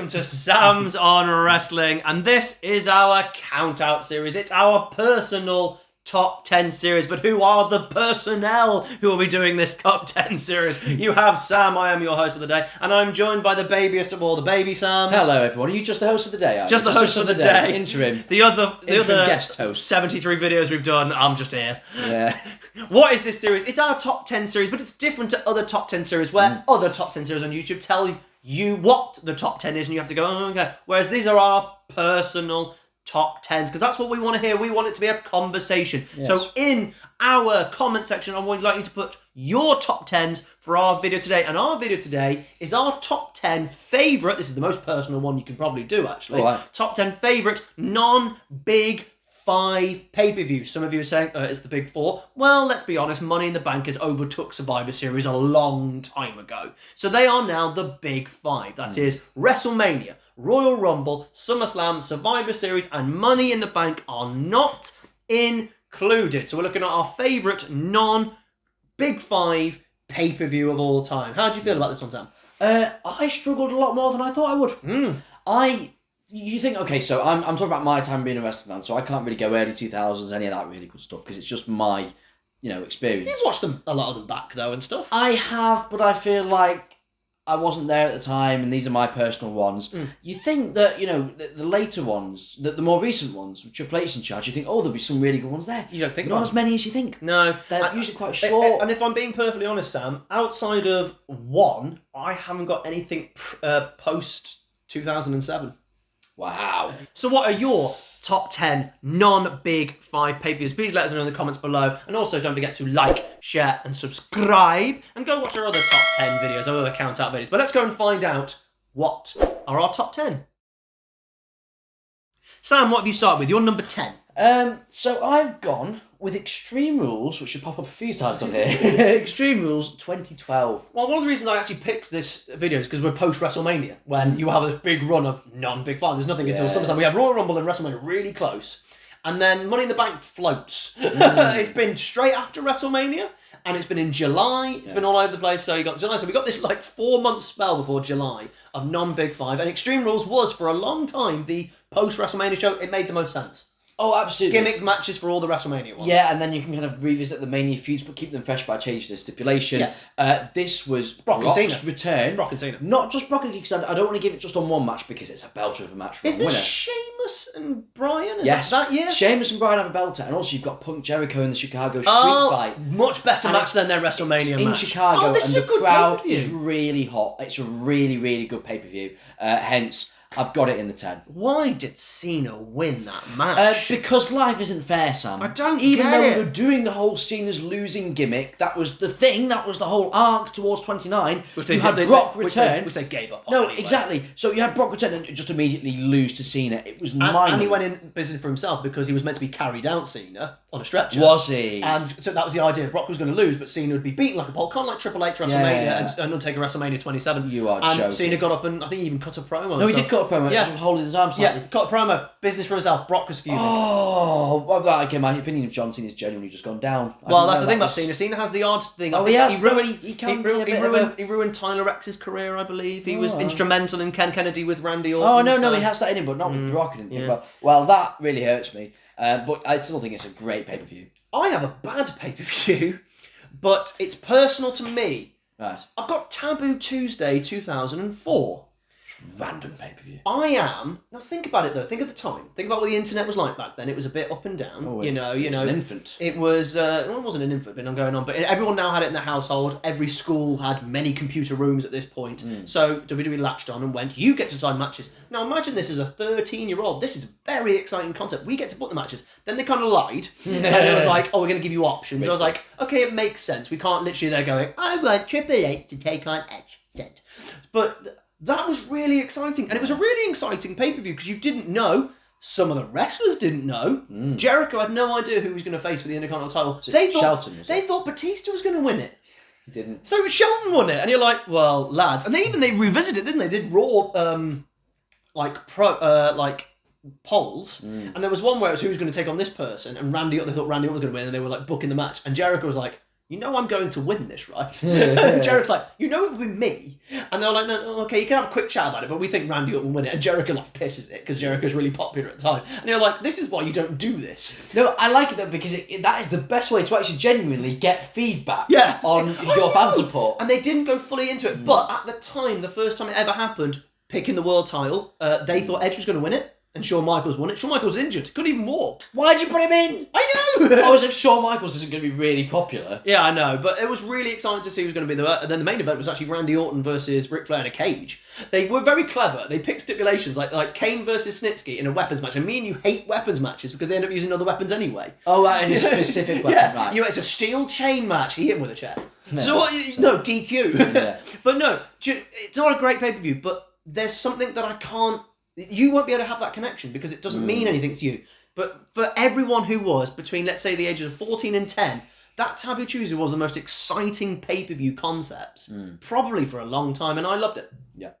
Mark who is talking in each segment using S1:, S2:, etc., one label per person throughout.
S1: to Sam's on Wrestling, and this is our count-out series. It's our personal top 10 series, but who are the personnel who will be doing this top 10 series? You have Sam, I am your host for the day, and I'm joined by the babyest of all the baby Sams.
S2: Hello everyone, are you just the host of the day?
S1: Just the host for the day.
S2: Interim.
S1: The other
S2: guest host.
S1: 73 videos we've done, I'm just here.
S2: Yeah.
S1: What is this series? It's our top 10 series, but it's different to other top 10 series where other top 10 series on YouTube tell you what the top 10 is and you have to go, oh, okay. Whereas these are our personal top 10s, because that's what we want to hear. We want it to be a conversation. Yes. So in our comment section, I would like you to put your top 10s for our video today. And our video today is our top 10 favourite, this is the most personal one you can probably do actually, top 10 favourite non-big 5 pay-per-views. Some of you are saying it's the big 4. Well, let's be honest, Money in the Bank has overtook Survivor Series a long time ago. So they are now the big 5. That is WrestleMania, Royal Rumble, SummerSlam, Survivor Series, and Money in the Bank are not included. So we're looking at our favourite non-big 5 pay-per-view of all time. How do you feel about this one, Sam?
S2: I struggled a lot more than I thought I would. You think, okay, so I'm talking about my time being a wrestling fan, so I can't really go early 2000s, any of that really good stuff, because it's just my, experience.
S1: You've watched a lot of them back, though, and stuff.
S2: I have, but I feel like I wasn't there at the time, and these are my personal ones. You think that, the later ones, the more recent ones, with Triple H in charge, you think, oh, there'll be some really good ones there.
S1: You don't think
S2: Not as many as you think.
S1: No.
S2: They're usually quite short.
S1: And if I'm being perfectly honest, Sam, outside of one, I haven't got anything post-2007.
S2: Wow.
S1: So what are your top 10 non-big 5 pay-per-views? Please let us know in the comments below. And also don't forget to like, share and subscribe. And go watch our other top 10 videos, our other count-out videos. But let's go and find out what are our top 10. Sam, what have you started with? You're number 10.
S2: So I've gone with Extreme Rules, which should pop up a few times on here. Extreme Rules 2012.
S1: Well, one of the reasons I actually picked this video is because we're post-WrestleMania, when you have a big run of non-big 5. There's nothing until SummerSlam. We have Royal Rumble and WrestleMania really close. And then Money in the Bank floats. It's been straight after WrestleMania, and it's been in July. It's been all over the place. So you got July. So we got this 4-month spell before July of non-big 5. And Extreme Rules was, for a long time, the post-WrestleMania show. It made the most sense.
S2: Oh, absolutely.
S1: Gimmick matches for all the WrestleMania ones.
S2: Yeah, and then you can kind of revisit the Mania feuds, but keep them fresh by changing the stipulation.
S1: Yes.
S2: This was
S1: Brock
S2: Brock's
S1: and Cena.
S2: return.
S1: It's Brock and Cena.
S2: Not just Brock and Cena, because I don't want to give it just on one match, because it's a belter of a match.
S1: Is this Sheamus and Bryan?
S2: Yes.
S1: That year?
S2: Sheamus and Bryan have a belter, and also you've got Punk Jericho in the Chicago Street fight.
S1: Much better match than their WrestleMania match.
S2: In Chicago,
S1: this
S2: and
S1: is a
S2: the
S1: good
S2: crowd
S1: pay-per-view.
S2: is really hot. It's a really, really good pay-per-view. Hence, I've got it in the 10.
S1: Why did Cena win that match?
S2: Because life isn't fair, Sam.
S1: I don't
S2: Even
S1: get
S2: though
S1: it.
S2: we were doing the whole Cena's losing gimmick, that was the thing, that was the whole arc towards 29.
S1: Which
S2: you had Brock return.
S1: Which they gave up on.
S2: No,
S1: anyway.
S2: exactly. So you had Brock return and just immediately lose to Cena. It was mindless.
S1: And he went in business for himself because he was meant to be carried out Cena on a stretcher.
S2: Was he?
S1: And so that was the idea. Brock was going to lose, but Cena would be beaten like a pole, kind of like Triple H WrestleMania and Undertaker WrestleMania 27.
S2: You are
S1: and
S2: joking.
S1: Cena got up and I think he even cut a promo.
S2: No, he did cut a promo.
S1: Yeah.
S2: Just holding his arm slightly.
S1: Yeah, cut a promo. Business for himself. Brock was feuding.
S2: Oh, well, that again, my opinion of John Cena's genuinely just gone down.
S1: Well, that's the thing about Cena. Cena has the odd thing.
S2: Oh, he has.
S1: He ruined,
S2: he
S1: ruined Tyler Rex's career, I believe. He was instrumental in Ken Kennedy with Randy Orton.
S2: Oh, no, he has that in him, but not with Brock. I didn't think. Well, that really hurts me. But I still think it's a great pay-per-view.
S1: I have a bad pay-per-view, but it's personal to me.
S2: Right.
S1: I've got Taboo Tuesday 2004.
S2: Random pay-per-view.
S1: Now think about it though. Think of the time. Think about what the internet was like back then. It was a bit up and down.
S2: Oh,
S1: you know.
S2: It was an infant.
S1: It was. Well, it wasn't an infant. But I'm going on. But everyone now had it in their household. Every school had many computer rooms at this point. So WWE latched on and went, "You get to design matches." Now imagine this as a 13-year-old. This is a very exciting concept. We get to put the matches. Then they kind of lied, and it was like, "Oh, we're going to give you options." So I was like, "Okay, it makes sense. We can't literally there going, I want Triple H to take on Edge." But that was really exciting. And it was a really exciting pay-per-view because you didn't know. Some of the wrestlers didn't know. Jericho had no idea who he was going to face for the Intercontinental title. They thought Batista was going to win it.
S2: He didn't.
S1: So Shelton won it. And you're like, well, lads. And they revisited it, didn't they? They did Raw, polls. And there was one where it was who was going to take on this person. And they thought Randy Orton was going to win. And they were like booking the match. And Jericho was like, you know I'm going to win this, right? And Jericho's like, you know it will be me. And they're like, no, okay, you can have a quick chat about it, but we think Randy Orton will win it. And Jericho like pisses it because Jericho's really popular at the time. And you're like, this is why you don't do this.
S2: No, I like it though because that is the best way to actually genuinely get feedback
S1: Yeah.
S2: on your fan support.
S1: And they didn't go fully into it, but at the time, the first time it ever happened, picking the world title, they thought Edge was going to win it. And Shawn Michaels won it. Shawn Michaels was injured. Couldn't even walk.
S2: Why'd you put him in?
S1: I know!
S2: Oh, as if Shawn Michaels isn't going to be really popular.
S1: Yeah, I know. But it was really exciting to see who was going to be the... And then the main event was actually Randy Orton versus Ric Flair in a cage. They were very clever. They picked stipulations like Kane versus Snitsky in a weapons match. And me and you hate weapons matches because they end up using other weapons anyway.
S2: Oh, right, in a specific weapon, right.
S1: It's a steel chain match. He hit him with a chair.
S2: No,
S1: no, DQ.
S2: Yeah.
S1: But no, it's not a great pay-per-view, but there's something that I can't... You won't be able to have that connection because it doesn't mean anything to you. But for everyone who was between, let's say, the ages of 14 and 10, that Taboo Tuesday was the most exciting pay-per-view concepts, probably for a long time, and I loved it.
S2: Yeah.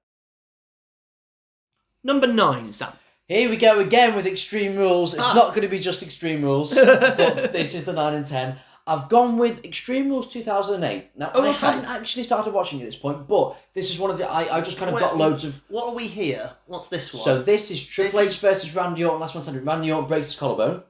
S1: Number 9, Sam.
S2: Here we go again with Extreme Rules. It's not going to be just Extreme Rules, but this is the 9 and 10. I've gone with Extreme Rules 2008. Now, I hadn't actually started watching at this point, but this is one of the... I just kind of got loads of...
S1: What are we here? What's this one?
S2: So this is Triple H versus Randy Orton, last man standing. Randy Orton breaks his collarbone.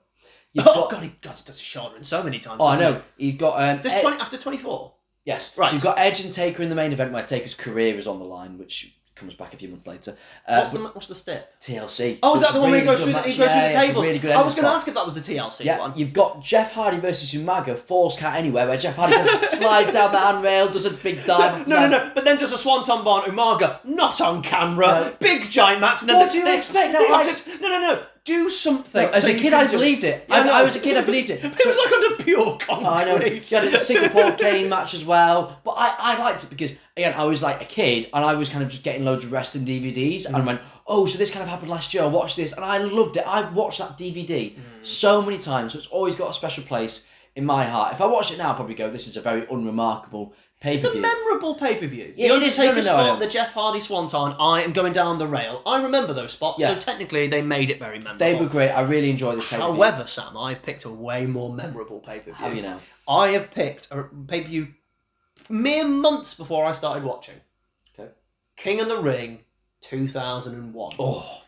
S1: God, he does a shoulder in so many times.
S2: Oh, I know. He got...
S1: Is this 20, after 24?
S2: Yes.
S1: Right.
S2: So you've got Edge and Taker in the main event where Taker's career is on the line, which comes back a few months later.
S1: What's the step?
S2: TLC.
S1: Oh,
S2: so
S1: is that the one where he goes through the tables?
S2: Really good
S1: I was going to ask if that was the TLC one.
S2: You've got Jeff Hardy versus Umaga, Falls Count Anywhere, where Jeff Hardy slides down the handrail, does a big dive.
S1: No, but then does a swanton bomb, Umaga, not on camera, big giant mats. And then
S2: what do you expect?
S1: No. Do something.
S2: No, as a kid, I believed it. I was a kid, I believed it.
S1: It was like under pure concrete.
S2: I know. You had a Singapore Kane match as well. But I liked it because, again, I was like a kid and I was kind of just getting loads of wrestling DVDs and went, oh, so this kind of happened last year. I watched this and I loved it. I've watched that DVD so many times. So it's always got a special place in my heart. If I watch it now, I'll probably go, this is a very unremarkable pay-per-view.
S1: It's a memorable pay-per-view.
S2: Yeah,
S1: the Undertaker spot,
S2: the
S1: Jeff Hardy swanton, I am going down the rail. I remember those spots,
S2: Yeah.
S1: so technically they made it very memorable.
S2: They were great. I really enjoyed this pay-per-view.
S1: However, Sam, I picked a way more memorable pay-per-view.
S2: Have you now?
S1: I have picked a pay-per-view mere months before I started watching.
S2: Okay.
S1: King of the Ring, 2001.
S2: Oh.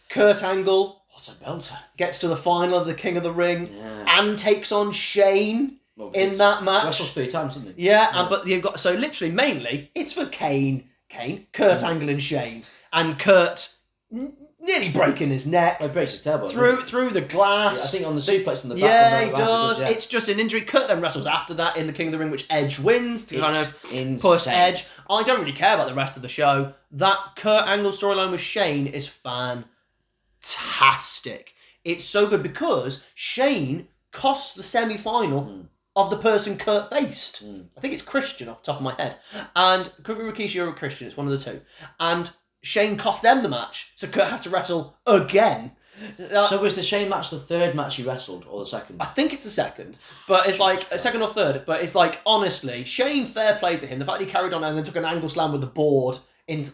S1: Kurt Angle
S2: What's a belter?
S1: gets to the final of the King of the Ring and takes on Shane in that match.
S2: Wrestles 3 times, didn't he?
S1: Yeah, but you've got... So literally, mainly, it's for Kurt Angle and Shane. And Kurt nearly breaking his neck.
S2: He breaks his tailbone.
S1: Through the glass.
S2: Yeah, I think on the suplex on the back.
S1: Yeah,
S2: on
S1: he
S2: the
S1: does.
S2: Yeah.
S1: It's just an injury. Kurt then wrestles after that in the King of the Ring, which Edge wins to kind of
S2: insane.
S1: push Edge. I don't really care about the rest of the show. That Kurt Angle storyline with Shane is fantastic. It's so good because Shane costs the semi-final of the person Kurt faced. I think it's Christian off the top of my head. And could be Rikishi or Christian. It's one of the two. And Shane cost them the match, so Kurt has to wrestle again.
S2: So was the Shane match the third match he wrestled, or the second?
S1: I think it's the second, but it's like a second or third. But it's like, honestly, Shane, fair play to him. The fact he carried on and then took an angle slam with the board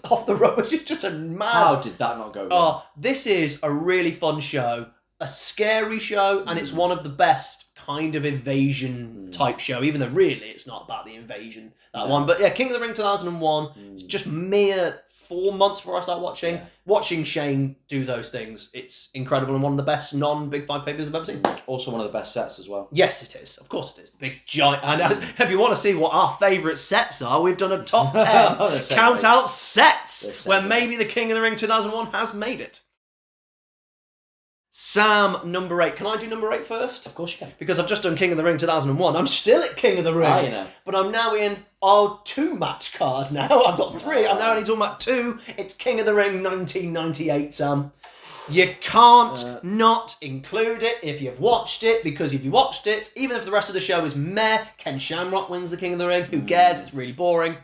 S1: off the rope is just a mad.
S2: How did that not go wrong?
S1: Oh, this is a really fun show, a scary show, and it's one of the best kind of invasion type show. Even though really it's not about the invasion one, but yeah, King of the Ring 2001. Just mere 4 months before I start watching.
S2: Yeah.
S1: Watching Shane do those things, it's incredible and one of the best non-Big Five pay-per-views I've ever seen.
S2: Also one of the best sets as well.
S1: Yes, it is. Of course it is. The big giant... And if you want to see what our favourite sets are, we've done a top 10 count-out sets where maybe the King of the Ring 2001 has made it. Sam, number 8. Can I do number 8 first?
S2: Of course you can.
S1: Because I've just done King of the Ring 2001. I'm still at King of the Ring.
S2: You know.
S1: But I'm now in our 2-match card now. I've got 3. I'm now only talking about 2. It's King of the Ring 1998, Sam. You can't not include it if you've watched it, because if you watched it, even if the rest of the show is meh, Ken Shamrock wins the King of the Ring. Who cares? It's really boring.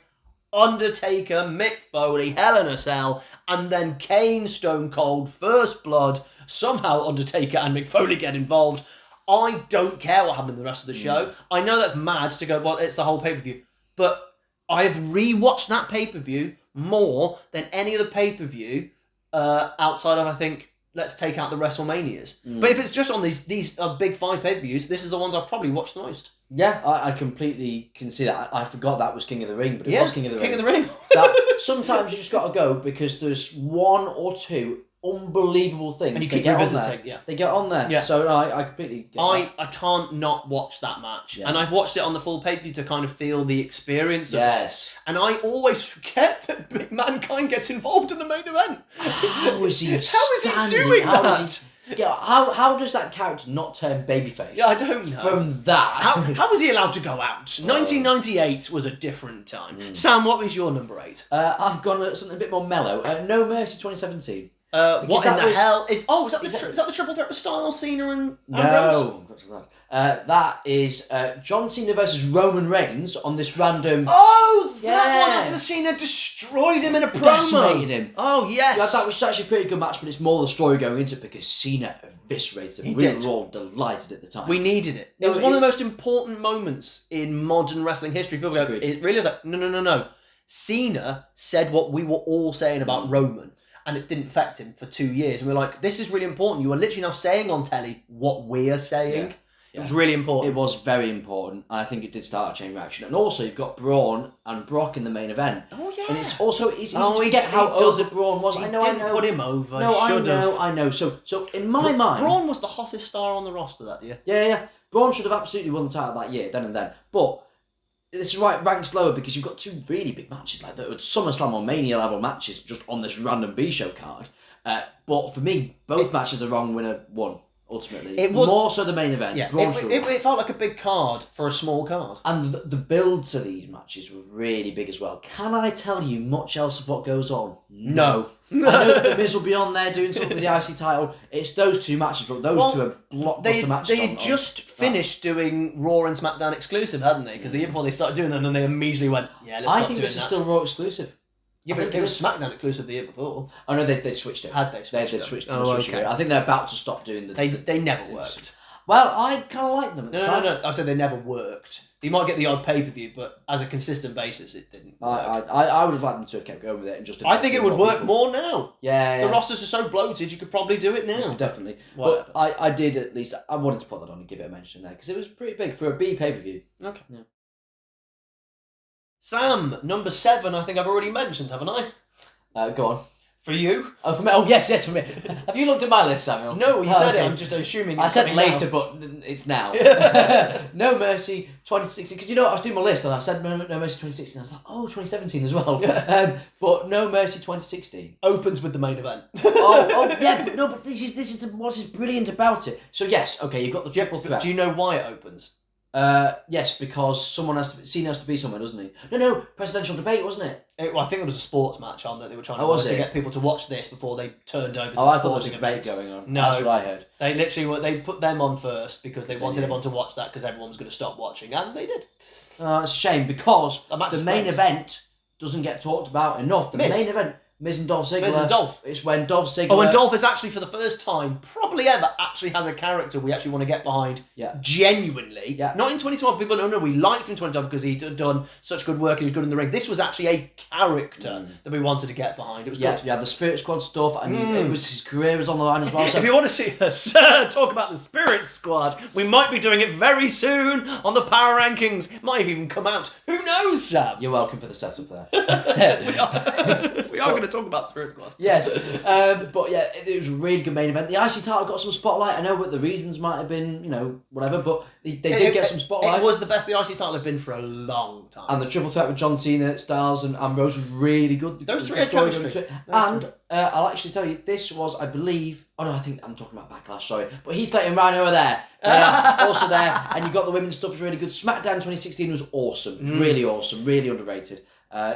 S1: Undertaker, Mick Foley, Hell in a Cell, and then Kane, Stone Cold, First Blood. Somehow Undertaker and Mick Foley get involved. I don't care what happened in the rest of the show. I know that's mad to go, well, it's the whole pay-per-view. But I've rewatched that pay-per-view more than any other pay-per-view outside of, I think, let's take out the WrestleManias. But if it's just on these big 5 pay-per-views, this is the ones I've probably watched the most.
S2: Yeah, I completely can see that. I forgot that was King of the Ring, but it was King of the Ring.
S1: King of the Ring.
S2: Sometimes you just got to go because there's one or two unbelievable things.
S1: And you
S2: they
S1: keep
S2: get
S1: revisiting,
S2: on there. They get on there.
S1: Yeah.
S2: So no, I completely get that.
S1: I can't not watch that match.
S2: Yeah.
S1: And I've watched it on the full pay-per-view to kind of feel the experience of
S2: Yes.
S1: it. And I always forget that Mankind gets involved in the main event.
S2: How is he
S1: How is he doing that?
S2: Yeah, how does that character not turn babyface?
S1: Yeah, I don't know.
S2: From that.
S1: How was he allowed to go out? 1998 was a different time. Sam, what was your number 8?
S2: I've gone something a bit more mellow. No Mercy 2017.
S1: What in the hell is... Oh, is that the triple threat with Styles, Cena and Ambrose?
S2: No. That is John Cena versus Roman Reigns on this random...
S1: Oh, that one after Cena destroyed him in a promo.
S2: Decimated him.
S1: Oh, yes.
S2: Yeah, that was actually a pretty good match, but it's more the story going into it because Cena eviscerated him. We were all delighted at the time.
S1: We needed it. It was one of the most important moments in modern wrestling history. People go, it really is like, no. Cena said what we were all saying about Roman. And it didn't affect him for 2 years. And we're like, this is really important. You are literally now saying on telly what we're saying. Yeah. It was really important.
S2: It was very important. I think it did start a chain reaction. And also, you've got Braun and Brock in the main event.
S1: Oh, yeah.
S2: And it's also easy to forget how over Braun was. I know.
S1: Put him over.
S2: No, I know. So in my mind...
S1: Braun was the hottest star on the roster that year.
S2: Yeah. Braun should have absolutely won the title that year, then and then. But... this is why it ranks lower because you've got two really big matches like that. SummerSlam or Mania level matches just on this random B-show card. But for me, both matches the wrong winner won, ultimately. It was more so the main event.
S1: Yeah, it felt like a big card for a small card.
S2: And the build to these matches were really big as well. Can I tell you much else of what goes on? No. I know that The Miz will be on there doing something with the IC title. It's those two matches, but those two are blockbuster matches.
S1: They had just finished doing Raw and SmackDown exclusive, hadn't they? Because the year before they started doing them, and they immediately went, yeah, let's stop doing that.
S2: I think this is still Raw exclusive.
S1: Yeah, but it was SmackDown exclusive the year before.
S2: Oh no, they'd switched it.
S1: Had they switched it?
S2: They'd switched it. I think they're about to stop doing the...
S1: They never worked.
S2: Well, I kind of like them at the time.
S1: No. I said they never worked. You might get the odd pay-per-view, but as a consistent basis, it didn't work.
S2: I would have liked them to have kept going with it. And just.
S1: I think it would work more now.
S2: Yeah.
S1: The rosters are so bloated, you could probably do it now.
S2: Definitely.
S1: Whatever.
S2: But I did at least... I wanted to put that on and give it a mention there, because it was pretty big for a B pay-per-view.
S1: Okay.
S2: Yeah.
S1: Sam, number 7, I think I've already mentioned, haven't I?
S2: Go on.
S1: For you?
S2: Oh, for me. Oh, yes, for me. Have you looked at my list, Samuel?
S1: No, you said it. I'm just assuming it's
S2: I said later,
S1: now.
S2: but it's now. No Mercy 2016. Because, I was doing my list and I said No Mercy 2016. I was like, 2017 as well.
S1: Yeah.
S2: But No Mercy 2016.
S1: Opens with the main event.
S2: Yeah, but this is what is brilliant about it. So, yes, okay, you've got the triple threat.
S1: Do you know why it opens?
S2: Yes, because Cena has to be somewhere, doesn't he? No, presidential debate, wasn't it?
S1: I think it was a sports match on that they were trying to get people to watch this before they turned over to the
S2: I thought there was
S1: sporting
S2: a debate
S1: event.
S2: going on.
S1: No,
S2: that's what I heard.
S1: They literally they put them on first because they wanted everyone to watch that because everyone was going to stop watching, and they did.
S2: It's a shame because the main event doesn't get talked about enough. The main event, Miz and Dolph Ziggler.
S1: Miz and Dolph.
S2: It's when Dolph Ziggler...
S1: Oh, and Dolph is actually, for the first time, probably ever, actually has a character we actually want to get behind genuinely.
S2: Yeah.
S1: Not in 2012. People don't know we liked him in 2012 because he'd done such good work, he was good in the ring. This was actually a character that we wanted to get behind. It was good.
S2: Yeah, the Spirit Squad stuff, and it was his career was on the line as well. So.
S1: If you want to see us talk about the Spirit Squad, we might be doing it very soon on the Power Rankings. Might have even come out. Who knows, Sam?
S2: You're welcome for the setup there.
S1: we are going to talk about the Spirit Squad.
S2: Yes, but yeah, it was a really good main event. The IC title got some spotlight. I know what the reasons might have been, whatever, but they did get some spotlight.
S1: It was the best the IC title had been for a long time.
S2: And the triple threat with John Cena, Styles, and Ambrose was really good.
S1: Those three had chemistry.
S2: And I'll actually tell you, this was, I believe... Oh no, I think I'm talking about Backlash, sorry. But Heath Slater and Rhino are there. They are also there. And you got the women's stuff was really good. SmackDown 2016 was awesome. It was really awesome, really underrated.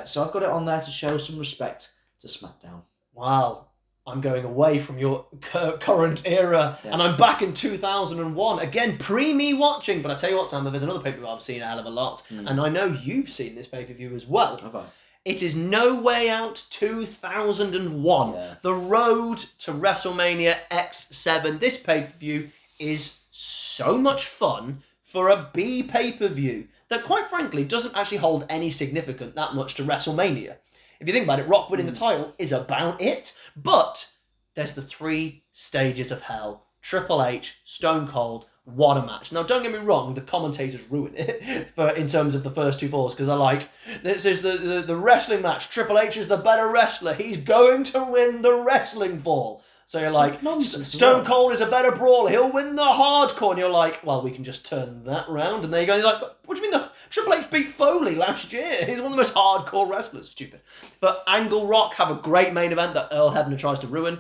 S2: So I've got it on there to show some respect to SmackDown.
S1: Wow. I'm going away from your current era, and I'm back in 2001. Again, pre-me watching, but I tell you what, Sam, there's another pay-per-view I've seen a hell of a lot, and I know you've seen this pay-per-view as well.
S2: Have I?
S1: It is No Way Out 2001.
S2: Yeah.
S1: The road to WrestleMania X7. This pay-per-view is so much fun for a B pay-per-view that, quite frankly, doesn't actually hold any significance that much to WrestleMania. If you think about it, Rock winning the title is about it, but there's the 3 stages of hell. Triple H, Stone Cold, what a match. Now, don't get me wrong, the commentators ruin it in terms of the first two falls, because they're like, this is the wrestling match. Triple H is the better wrestler. He's going to win the wrestling fall. So you're like,
S2: nonsense,
S1: Stone Cold is a better brawler. He'll win the hardcore. And you're like, well, we can just turn that round. And there you go. You're like, what do you mean? Triple H beat Foley last year. He's one of the most hardcore wrestlers. Stupid. But Angle Rock have a great main event that Earl Hebner tries to ruin.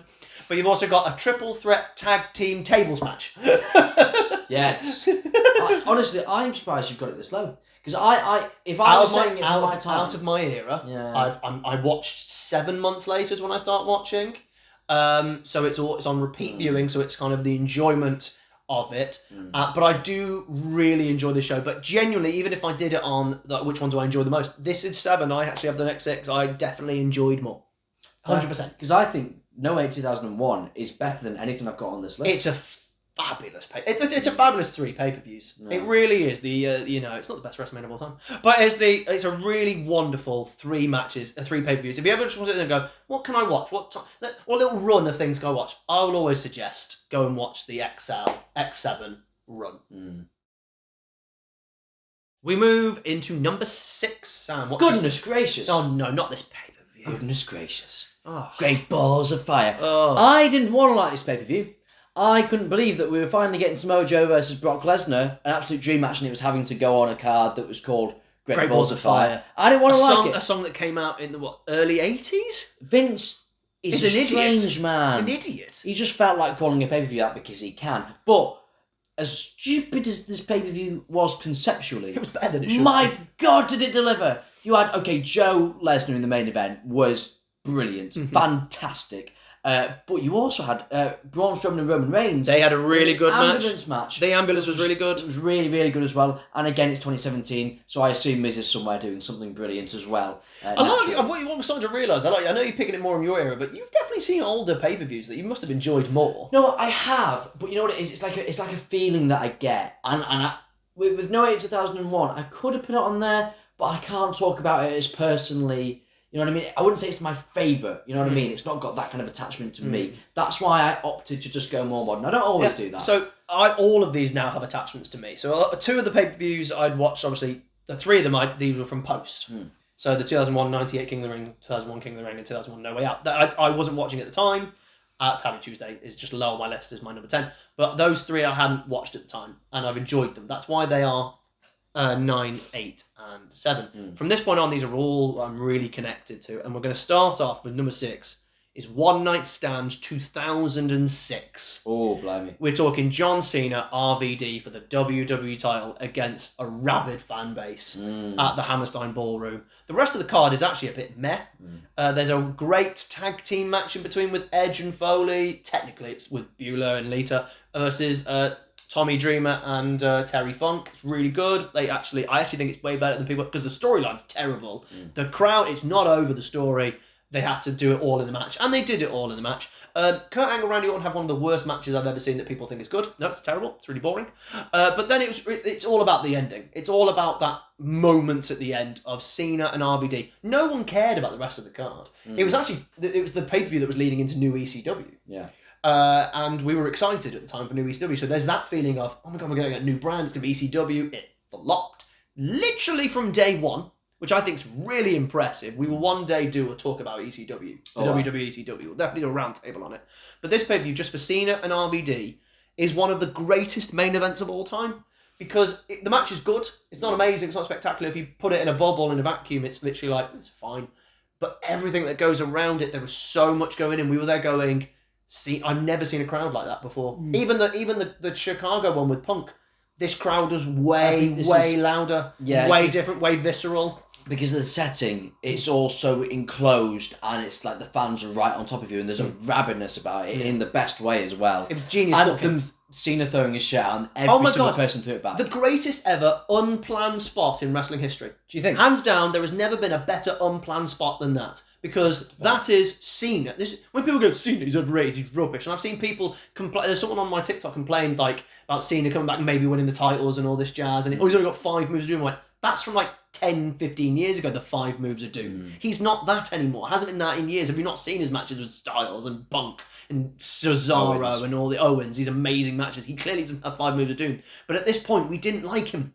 S1: But you've also got a triple threat tag team tables match.
S2: Yes. Honestly, I'm surprised you've got it this low. Because if I was saying it from my time...
S1: Out of my era,
S2: yeah.
S1: I watched 7 months later is when I start watching. So it's on repeat viewing, so it's kind of the enjoyment of it. But I do really enjoy the show. But genuinely, even if I did it on which one do I enjoy the most, this is 7. I actually have the next 6. I definitely enjoyed more. 100%.
S2: Because I think No 8 2001 is better than anything I've got on this list.
S1: It's a fabulous it's a fabulous 3 pay-per-views. No. It really is. It's not the best WrestleMania of all time, but it's a really wonderful 3 matches, 3 pay-per-views. If you ever just want to sit there and go, what can I watch? What little run of things can I watch? I will always suggest go and watch the X7 run. We move into number 6, Sam.
S2: Goodness gracious!
S1: Oh no, not this pay-per-view.
S2: Goodness gracious!
S1: Oh.
S2: Great balls of fire!
S1: Oh.
S2: I didn't want to like this pay-per-view. I couldn't believe that we were finally getting Samoa Joe versus Brock Lesnar, an absolute dream match, and it was having to go on a card that was called Great Balls of Fire. I didn't want to like it.
S1: A song that came out in the early 80s?
S2: Vince is a strange man.
S1: He's an idiot.
S2: He just felt like calling a pay-per-view that because he can. But as stupid as this pay-per-view was conceptually,
S1: it was better than it should
S2: my God, did it deliver! You had, Joe Lesnar in the main event was brilliant, fantastic. But you also had Braun Strowman and Roman Reigns.
S1: They had a really good
S2: match.
S1: The ambulance was really good.
S2: It was really, really good as well. And again, it's 2017, so I assume Miz is somewhere doing something brilliant as well.
S1: What we're starting to realise, I know you're picking it more in your era, but you've definitely seen older pay-per-views that you must have enjoyed more.
S2: No, I have, but you know what it is? It's like a feeling that I get. And with No 8 2001, I could have put it on there, but I can't talk about it as personally. You know what I mean? I wouldn't say it's my favourite. You know what I mean? It's not got that kind of attachment to me. That's why I opted to just go more modern. I don't always do that.
S1: So all of these now have attachments to me. So 2 of the pay-per-views I'd watched, obviously, the 3 of them, these were from post. So the 2001 98 King of the Ring, 2001 King of the Ring, and 2001 No Way Out. I wasn't watching at the time. Tabby Tuesday is just low on my list as my number 10. But those 3 I hadn't watched at the time, and I've enjoyed them. That's why they are 9, 8, and 7. From this point on, these are all I'm really connected to, and we're going to start off with number 6. Is One Night Stand 2006.
S2: Oh, blimey.
S1: We're talking John Cena, RVD for the WWE title against a rabid fan base at the Hammerstein Ballroom. The rest of the card is actually a bit meh. There's a great tag team match in between with Edge and Foley. Technically, it's with Bueller and Lita versus Tommy Dreamer and Terry Funk. It's really good. I actually think it's way better than people, because the storyline's terrible. The crowd, it's not over the story. They had to do it all in the match, and they did it all in the match. Kurt Angle, Randy Orton have one of the worst matches I've ever seen that people think is good. No, it's terrible. It's really boring. But then it's all about the ending. It's all about that moments at the end of Cena and RVD. No one cared about the rest of the card. It was the pay-per-view that was leading into new ECW.
S2: Yeah.
S1: And we were excited at the time for new ECW. So there's that feeling of, oh my God, we're going to get a new brand. It's going to be ECW. It flopped. Literally from day one, which I think is really impressive. We will one day do a talk about ECW, the WWE ECW. We'll definitely do a round table on it. But this pay-per-view, just for Cena and RVD, is one of the greatest main events of all time. Because the match is good. It's not amazing. It's not spectacular. If you put it in a bubble, in a vacuum, it's literally like, it's fine. But everything that goes around it, there was so much going in. We were there going, I've never seen a crowd like that before. Even the Chicago one with Punk, this crowd was way louder, way different, way visceral.
S2: Because of the setting, it's all so enclosed, and it's like the fans are right on top of you, and there's a rabidness about it in the best way as well.
S1: It was genius.
S2: And Cena throwing his shirt on, every single person threw it back.
S1: The greatest ever unplanned spot in wrestling history.
S2: Do you think?
S1: Hands down, there has never been a better unplanned spot than that. Because that is Cena. When people go, Cena, he's overrated, he's rubbish. And I've seen people complain. There's someone on my TikTok complained about Cena coming back and maybe winning the titles and all this jazz. And he's only got 5 moves to do. I'm like, that's from like 10, 15 years ago, the 5 moves of doom. He's not that anymore. Hasn't been that in years. Have you not seen his matches with Styles and Punk and Cesaro and all the Owens? These amazing matches. He clearly doesn't have 5 moves of doom. But at this point, we didn't like him.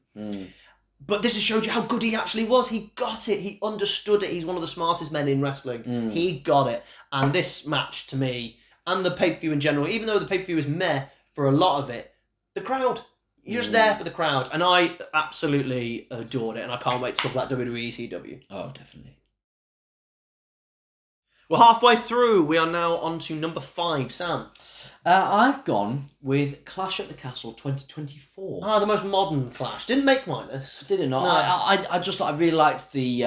S1: But this has showed you how good he actually was. He got it. He understood it. He's one of the smartest men in wrestling. He got it. And this match, to me, and the pay-per-view in general, even though the pay-per-view was meh for a lot of it, the crowd, you're just there for the crowd. And I absolutely adored it. And I can't wait to talk about WWE ECW.
S2: Oh, definitely.
S1: We're halfway through. We are now on to number 5. Sam?
S2: I've gone with Clash at the Castle 2024.
S1: Ah, the most modern Clash. Didn't make my list.
S2: Did it not?
S1: No.
S2: I just I really liked the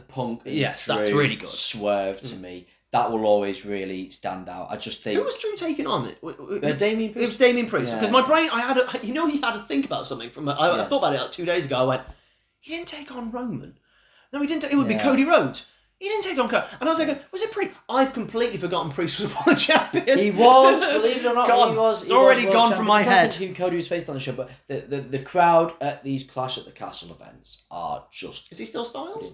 S2: Punk. And
S1: Yes,
S2: Drew
S1: that's really good.
S2: Swerve to me. That will always really stand out. I just think.
S1: Who was Drew taking on?
S2: Damien Priest.
S1: It was Damien Priest.
S2: Yeah.
S1: Because my brain, he had to think about something from. I thought about it like 2 days ago. I went, he didn't take on Roman. No, he didn't. It would be Cody Rhodes. He didn't take on Cody. And I was like, was it Priest? I've completely forgotten Priest was world champion.
S2: He was, believe it or not,
S1: gone.
S2: he was.
S1: It's already
S2: world
S1: gone
S2: champion.
S1: from my
S2: I'm trying to
S1: head.
S2: think who Cody was faced on the show, but the crowd at these Clash at the Castle events are just.
S1: Is he still Styles?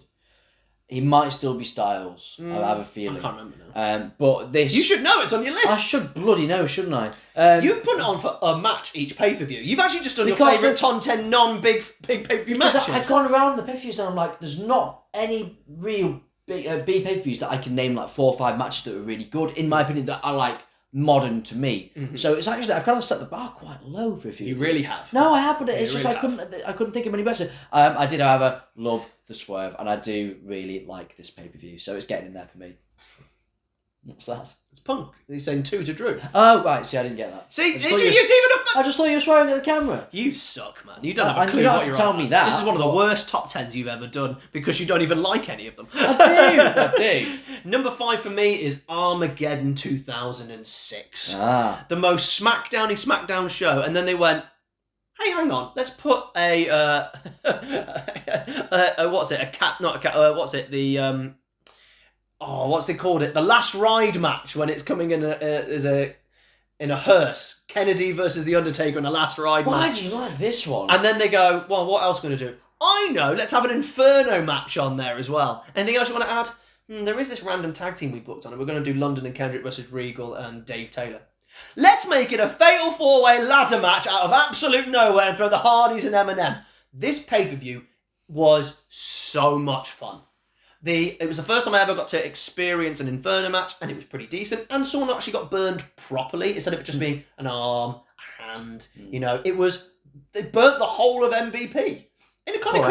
S2: He might still be Styles. I have a feeling.
S1: I can't remember now.
S2: But this.
S1: You should know. It's on your list.
S2: I should bloody know, shouldn't I?
S1: You've put it on for a match each pay-per-view. You've actually just done your
S2: Because
S1: favourite Top 10 non-big pay-per-view
S2: Because
S1: matches.
S2: I've gone around the pay-per-views and I'm like, there's not any real big B pay-per-views that I can name like 4 or 5 matches that are really good, in my opinion, that are like modern to me. So it's actually, I've kind of set the bar quite low for a few.
S1: You really have.
S2: No, I have, but it's
S1: You
S2: just
S1: really
S2: I couldn't think of any better. I did, however, love the Swerve, and I do really like this pay-per-view, so it's getting in there for me. What's that?
S1: It's Punk. He's saying 2 to Drew.
S2: Oh, right, see, I didn't get that.
S1: See,
S2: I
S1: it's
S2: just thought
S1: even
S2: I just thought you were swearing at the camera.
S1: You suck, man. You don't have
S2: I-
S1: a clue
S2: you don't
S1: what
S2: have to
S1: you're
S2: tell
S1: on
S2: me
S1: about.
S2: that,
S1: This is one of the
S2: but-
S1: worst top 10s you've ever done because you don't even like any of them.
S2: I do.
S1: Number 5 for me is Armageddon 2006.
S2: Ah.
S1: The most SmackDowny show. And then they went, hey, hang on, let's put what's it? A cat, not a cat, what's it? The, what's it called? The last ride match when it's coming in in a hearse. Kennedy versus The Undertaker in a last ride
S2: Why
S1: match.
S2: do you like this one?
S1: And then they go, well, what else are we going to do? I know, let's have an Inferno match on there as well. Anything else you want to add? There is this random tag team we booked on it. We're going to do London and Kendrick versus Regal and Dave Taylor. Let's make it a fatal 4-way ladder match out of absolute nowhere and throw the Hardys and Eminem. This pay-per-view was so much fun. It was the first time I ever got to experience an Inferno match, and it was pretty decent. And someone actually got burned properly instead of it just being an arm, a hand. You know, they burnt the whole of MVP in a kind of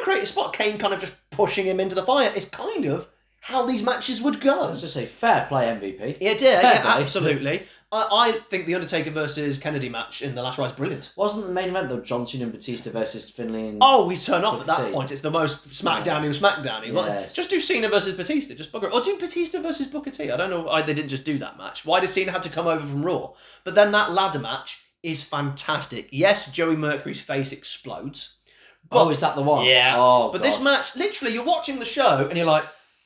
S1: creative spot. Kane kind of just pushing him into the fire. It's kind of how these matches would go.
S2: Let's just say fair play MVP.
S1: It did,
S2: Fair play.
S1: absolutely. I think the Undertaker versus Kennedy match in the last ride is brilliant.
S2: Wasn't the main event though John Cena and Batista versus Finlay and...
S1: Oh, we turn off at
S2: Booker
S1: that
S2: T.
S1: point. It's the most SmackDowny.
S2: Yes.
S1: Just do Cena versus Batista. Just bugger it. Or do Batista versus Booker T. I don't know why they didn't just do that match. Why did Cena have to come over from Raw? But then that ladder match is fantastic. Yes, Joey Mercury's face explodes. But,
S2: is that the one?
S1: Yeah.
S2: Oh,
S1: but
S2: God.
S1: this match, literally, you're watching the show and you're like,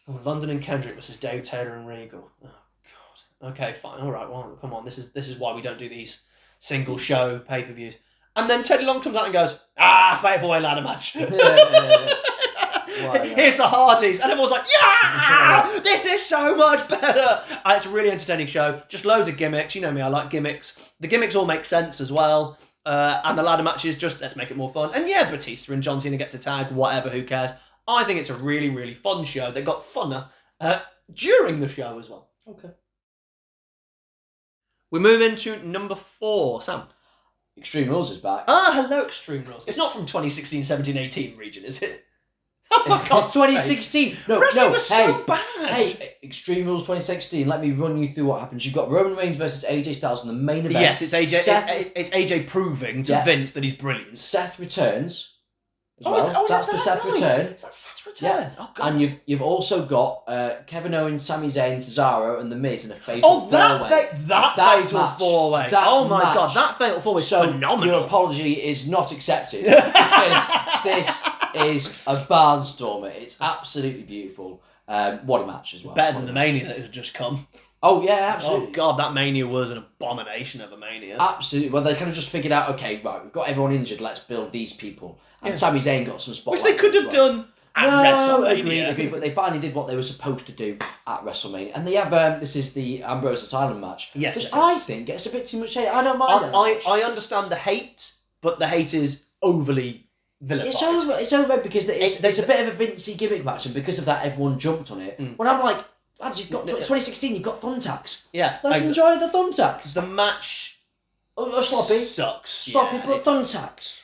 S1: oh, London and Kendrick versus Dave Taylor and Regal. Oh, God. Okay, fine. All right, well, come on. This is why we don't do these single show pay-per-views. And then Teddy Long comes out and goes, fatal way ladder match. Here's the Hardys. And everyone's like, yeah, this is so much better. It's a really entertaining show. Just loads of gimmicks. You know me, I like gimmicks. The gimmicks all make sense as well. And the ladder matches, just let's make it more fun. And yeah, Batista and John Cena get to tag, whatever, who cares. I think it's a really, really fun show that got funner during the show as well.
S2: Okay.
S1: We move into number 4. Sam.
S2: Extreme Rules is back.
S1: Hello, Extreme Rules. It's not from 2016, 17, 18 region, is it? For God's
S2: It's 2016.
S1: sake. Wrestling was so bad.
S2: Hey, Extreme Rules 2016. Let me run you through what happens. You've got Roman Reigns versus AJ Styles in the main event.
S1: Yes, it's AJ.
S2: Seth,
S1: It's AJ proving to Vince that he's brilliant.
S2: Seth returns. As well.
S1: That's
S2: the Seth return.
S1: Is that Seth's return?
S2: Yeah.
S1: Oh, God.
S2: And you've also got Kevin Owens, Sami Zayn, Cesaro, and The Miz in a fatal four-way.
S1: That fatal
S2: match,
S1: 4-way.
S2: that
S1: Oh my
S2: match.
S1: God, that fatal 4-way is
S2: So
S1: phenomenal.
S2: your apology is not accepted because this is a barnstormer. It's absolutely beautiful. What a match as well.
S1: Better than the Mania that had just come.
S2: Oh yeah, absolutely.
S1: Oh God, that Mania was an abomination of a Mania.
S2: Absolutely. Well, they kind of just figured out, okay, right, we've got everyone injured, let's build these people. And Sami Zayn got some spotlight.
S1: Which they could have done at WrestleMania.
S2: Agreed. But they finally did what they were supposed to do at WrestleMania. And they have, this is the Ambrose Asylum match.
S1: Yes,
S2: which I think gets a bit too much hate. I don't mind it.
S1: I understand the hate, but the hate is overly vilified.
S2: It's over because it's a bit of a Vincey gimmick match, and because of that, everyone jumped on it. When I'm like, lads, you've got 2016, you've got thumbtacks.
S1: Yeah.
S2: Let's enjoy the thumbtacks.
S1: The match
S2: sloppy.
S1: Sucks.
S2: Sloppy, but thumbtacks.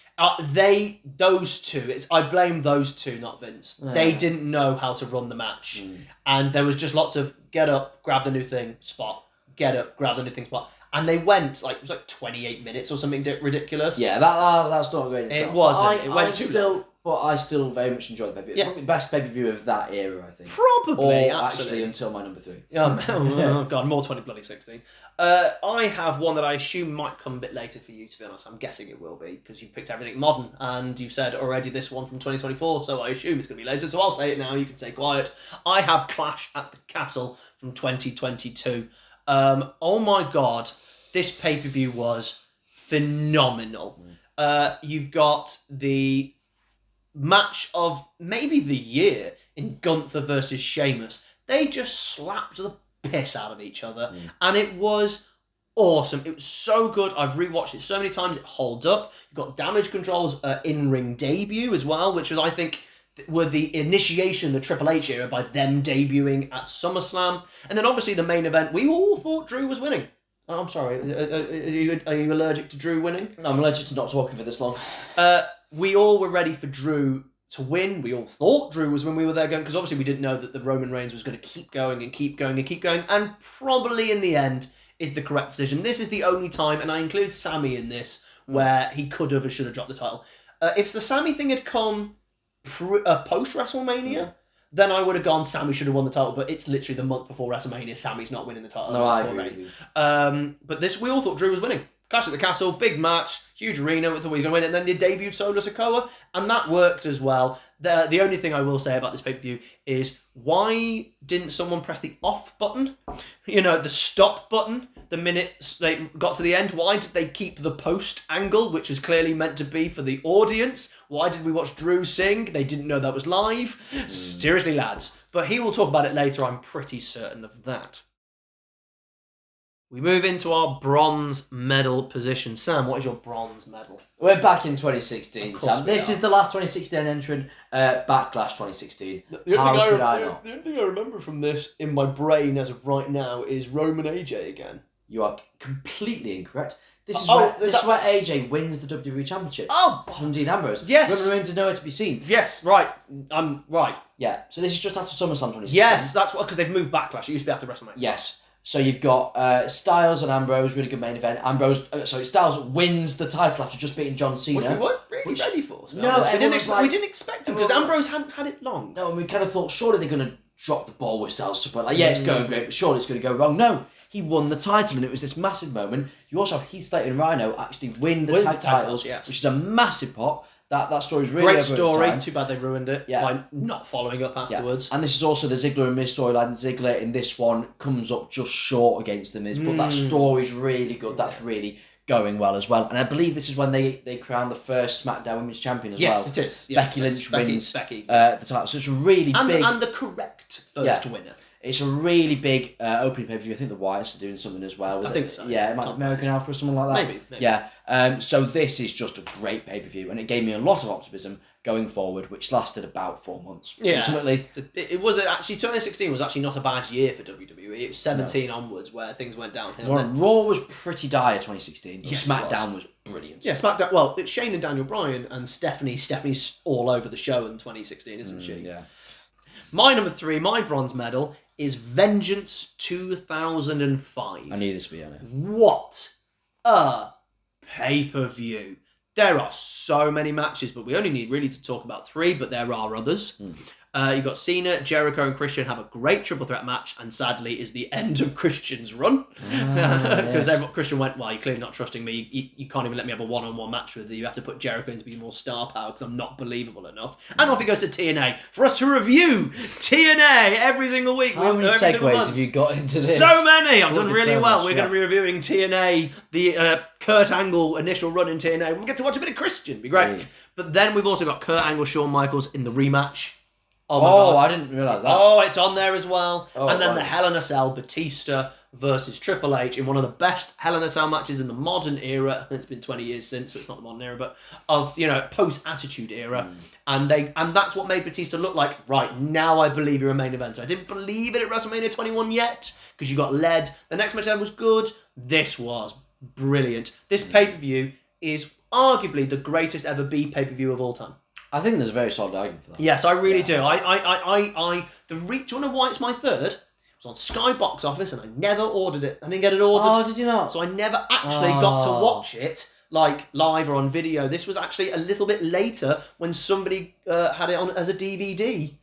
S1: Those two, I blame those two, not Vince. Yeah. They didn't know how to run the match. And there was just lots of get up, grab the new thing, spot. Get up, grab the new thing, spot. And they went, it was 28 minutes or something ridiculous.
S2: Yeah, that's not great itself.
S1: It wasn't. It went too long.
S2: But I still very much enjoyed the pay-per-view. Probably the best pay-per-view of that era, I think.
S1: Probably,
S2: or
S1: absolutely.
S2: Actually, until my number 3.
S1: Oh, God, more 2016. I have one that I assume might come a bit later for you, to be honest. I'm guessing it will be, because you've picked everything modern, and you've said already this one from 2024, so I assume it's going to be later, so I'll say it now, you can stay quiet. I have Clash at the Castle from 2022. Oh my God, this pay-per-view was phenomenal. You've got the match of maybe the year in Gunther versus Sheamus. They just slapped the piss out of each other, and it was awesome. It was so good. I've rewatched it so many times. It holds up. You've got Damage Control's in-ring debut as well, which was, I think, were the initiation of the Triple H era by them debuting at SummerSlam. And then obviously the main event, we all thought Drew was winning. Oh, I'm sorry. Are you allergic to Drew winning?
S2: No, I'm allergic to not talking for this long.
S1: We all were ready for Drew to win. We all thought Drew was when we were there going, because obviously we didn't know that the Roman Reigns was going to keep going and keep going and keep going, and probably in the end is the correct decision. This is the only time, and I include Sammy in this, where he could have or should have dropped the title. If the Sammy thing had come post WrestleMania, then I would have gone, Sammy should have won the title, but it's literally the month before WrestleMania, Sammy's not winning the title.
S2: No, I agree with you.
S1: But this, we all thought Drew was winning. Clash at the Castle, big match, huge arena, we thought we were going to win it, and then they debuted Solo Sikoa, and that worked as well. The only thing I will say about this pay-per-view is, why didn't someone press the off button? The stop button, the minute they got to the end. Why did they keep the post angle, which was clearly meant to be for the audience? Why did we watch Drew sing? They didn't know that was live. Seriously, lads. But he will talk about it later, I'm pretty certain of that. We move into our bronze medal position. Sam, what is your bronze medal?
S2: We're back in 2016, Sam. This is the last 2016 entrant, Backlash 2016. How could I not?
S1: The only thing I remember from this in my brain as of right now is Roman AJ again.
S2: You are completely incorrect. This is where AJ wins the WWE Championship. From Dean Ambrose.
S1: Yes.
S2: Roman Reigns is nowhere to be seen.
S1: Yes, right. I'm right.
S2: Yeah, so this is just after SummerSlam 2016.
S1: Yes, that's what, because they've moved Backlash. It used to be after WrestleMania.
S2: Yes. So you've got Styles and Ambrose, really good main event. Styles wins the title after just beating John Cena.
S1: Which we weren't really ready for.
S2: No,
S1: we didn't expect him, because Ambrose hadn't had it long.
S2: No, and we kind of thought, surely they're going to drop the ball with Styles. It's going great, but surely it's going to go wrong. No, he won the title, and it was this massive moment. You also have Heath Slater and Rhino actually win the tag titles, which is a massive pop. That story's really
S1: great story. Too bad they ruined it by not following up afterwards.
S2: Yeah. And this is also the Ziggler and Miz storyline. Ziggler in this one comes up just short against the Miz, but that story's really good. That's really going well as well. And I believe this is when they crown the first SmackDown Women's Champion as well.
S1: Yes, it is. Yes,
S2: Becky Lynch wins the
S1: Becky.
S2: title. So it's a really big...
S1: And the correct first winner.
S2: It's a really big opening pay-per-view. I think the Wyatts are doing something as well.
S1: I think so.
S2: Yeah, it might be American Alpha or something like that.
S1: Maybe.
S2: Yeah. So this is just a great pay-per-view, and it gave me a lot of optimism going forward, which lasted about 4 months.
S1: Yeah.
S2: Ultimately,
S1: it was actually 2016 was actually not a bad year for WWE. It was 17 onwards where things went downhill.
S2: Raw was pretty dire 2016. But
S1: yes,
S2: SmackDown was brilliant.
S1: Yeah, SmackDown. Well, it's Shane and Daniel Bryan and Stephanie. Stephanie's all over the show in 2016, isn't she?
S2: Yeah.
S1: My number 3, my bronze medal, is Vengeance 2005.
S2: I knew this would be on it.
S1: What a pay-per-view. There are so many matches, but we only need really to talk about 3, but there are others. You've got Cena, Jericho, and Christian have a great triple threat match, and sadly is the end of Christian's run. Because Christian went, well, you're clearly not trusting me. You can't even let me have a one-on-one match with you. You have to put Jericho in to be more star power because I'm not believable enough. And off he goes to TNA for us to review TNA every single week.
S2: How many segues have you got into this?
S1: So many! I've done really well. We're going to be reviewing TNA, the Kurt Angle initial run in TNA. We'll get to watch a bit of Christian. It'd be great. But then we've also got Kurt Angle, Shawn Michaels in the rematch. Oh, my God.
S2: I didn't realise that.
S1: Oh, it's on there as well.
S2: Oh,
S1: and then
S2: right.
S1: the Hell in a Cell, Batista versus Triple H in one of the best Hell in a Cell matches in the modern era. It's been 20 years since, so it's not the modern era, but of, post-Attitude era. And that's what made Batista look like, right, now I believe you're a main eventer. I didn't believe it at WrestleMania 21 yet, because you got led. The next match was good. This was brilliant. This pay-per-view is arguably the greatest ever B pay-per-view of all time.
S2: I think there's a very solid argument for that.
S1: Yes, I really do. Do you want to know why it's my third? It was on Sky Box Office and I never ordered it. I didn't get it ordered.
S2: Oh, did you not?
S1: So I never actually got to watch it like live or on video. This was actually a little bit later when somebody had it on as a DVD.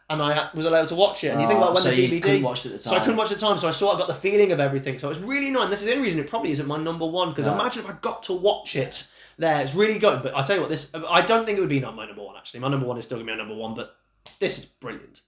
S1: And I was allowed to watch it. And you think about when the DVD...
S2: You couldn't watch it at the time.
S1: So I couldn't watch it at the time, so I sort of got the feeling of everything. So it was really annoying. This is the only reason it probably isn't my number one, because imagine if I got to watch it there. It's really good. But I'll tell you what, I don't think it would be not my number one, actually. My number one is still going to be my number one, but this is brilliant.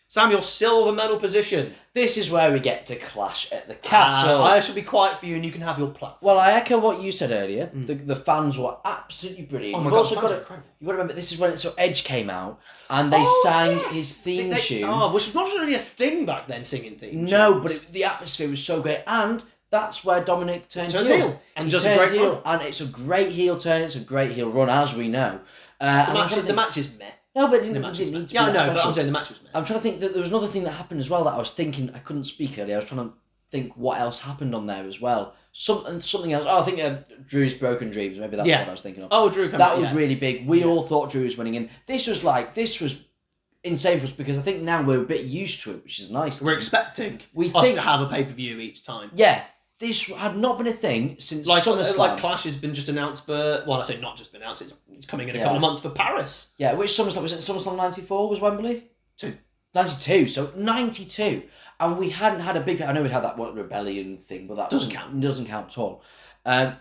S1: Sam, your silver medal position.
S2: This is where we get to clash at the castle.
S1: I shall be quiet for you and you can have your platform.
S2: Well, I echo what you said earlier. The fans were absolutely brilliant.
S1: Oh my God, fans are incredible.
S2: You've got to remember, this is when Edge came out and they sang his theme tune.
S1: Which was not really a thing back then, singing themes.
S2: No, but the atmosphere was so great. And that's where Dominic turned heel.
S1: And does a great run.
S2: And it's a great heel turn. It's a great heel run, as we know.
S1: The match is meh.
S2: No, but it didn't need to be that special.
S1: But I'm saying the match was meh.
S2: I'm trying to think that there was another thing that happened as well that I was thinking. I couldn't speak earlier. I was trying to think what else happened on there as well. Something else. Oh, I think Drew's Broken Dreams. Maybe that's what I was thinking of.
S1: Oh, Drew.
S2: That was really big. We all thought Drew was winning, and this was insane for us because I think now we're a bit used to it, which is nice.
S1: We're expecting us to have a pay-per-view each time.
S2: Yeah. This had not been a thing since SummerSlam.
S1: Like Clash has been just announced for... Well, I say not just been announced. It's coming in a couple of months for Paris.
S2: Yeah, which SummerSlam was it? SummerSlam 94 was Wembley? 92. So 92. And we hadn't had a big... I know we'd had that rebellion thing, but that doesn't count at all.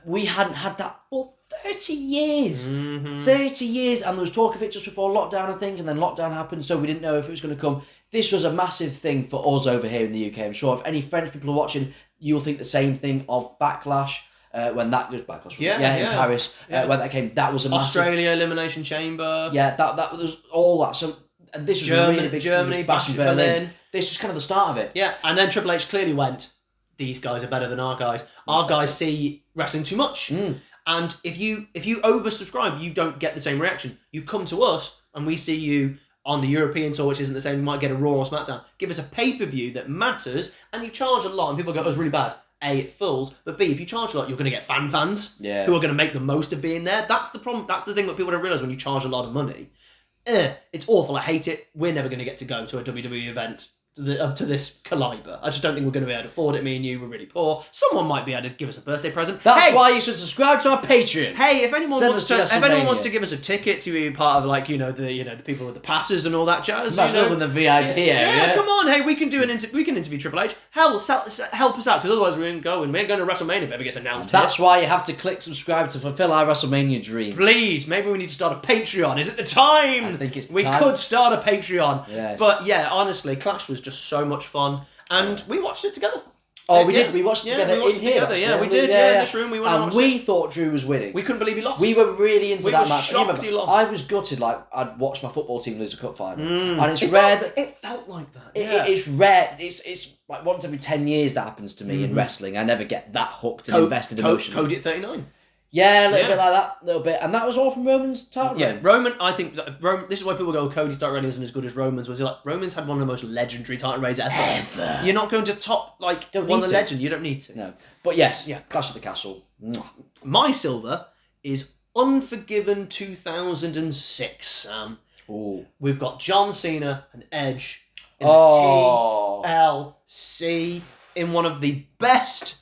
S2: We hadn't had that for 30 years. 30 years. And there was talk of it just before lockdown, I think, and then lockdown happened, so we didn't know if it was going to come. This was a massive thing for us over here in the UK. I'm sure if any French people are watching, you'll think the same thing of Backlash. When that was Backlash, in Paris, when that came, that was a massive...
S1: Australia Elimination Chamber.
S2: Yeah, that was all that. So and this was really big.
S1: Germany, Bash in Berlin.
S2: This was kind of the start of it.
S1: Yeah, and then Triple H clearly went, these guys are better than our guys. Our guys see wrestling too much. And if you oversubscribe, you don't get the same reaction. You come to us and we see you on the European tour, which isn't the same. You might get a Raw or SmackDown. Give us a pay-per-view that matters, and you charge a lot, and people go, oh, it's really bad. A, it fills, but B, if you charge a lot, you're going to get fans who are going to make the most of being there. That's the problem. That's the thing that people don't realise when you charge a lot of money. It's awful. I hate it. We're never going to get to go to a WWE event to this calibre. I just don't think we're going to be able to afford it. Me and you were really poor. Someone might be able to give us a birthday present.
S2: That's why you should subscribe to our Patreon.
S1: Hey, if anyone wants to give us a ticket to be part of the people with the passes and all that jazz,
S2: us in the VIP area.
S1: Yeah, come on. Hey, we can interview Triple H. Help us out because otherwise we ain't going. We ain't going to WrestleMania if it ever gets announced.
S2: That's why you have to click subscribe to fulfill our WrestleMania dreams.
S1: Please, maybe we need to start a Patreon. Is it the time?
S2: I think it's the
S1: we
S2: time.
S1: could start a Patreon.
S2: Yes.
S1: But yeah, honestly, Clash was just so much fun, and we watched it together.
S2: Oh, we did. We watched it together in here.
S1: Yeah, we did. Yeah, in this room. We went
S2: and we thought Drew was winning.
S1: We couldn't believe he lost.
S2: We were really into that match.
S1: Shocked he lost.
S2: I was gutted. Like I'd watched my football team lose a cup final, and it's rare that
S1: it felt like that.
S2: It's rare. It's like once every 10 years that happens to me in wrestling. I never get that hooked and invested emotionally.
S1: Cody at 39.
S2: Yeah, a little bit like that, a little bit. And that was all from Roman's title reign.
S1: Yeah, Roman, I think, this is why people go, Cody's title reign isn't as good as Roman's. Was like, Roman's had one of the most legendary title reigns ever. You're not going to top, one of the legend. You don't need to.
S2: No. But yes, Clash of the Castle.
S1: My silver is Unforgiven 2006.
S2: Ooh.
S1: We've got John Cena and Edge in the TLC in one of the best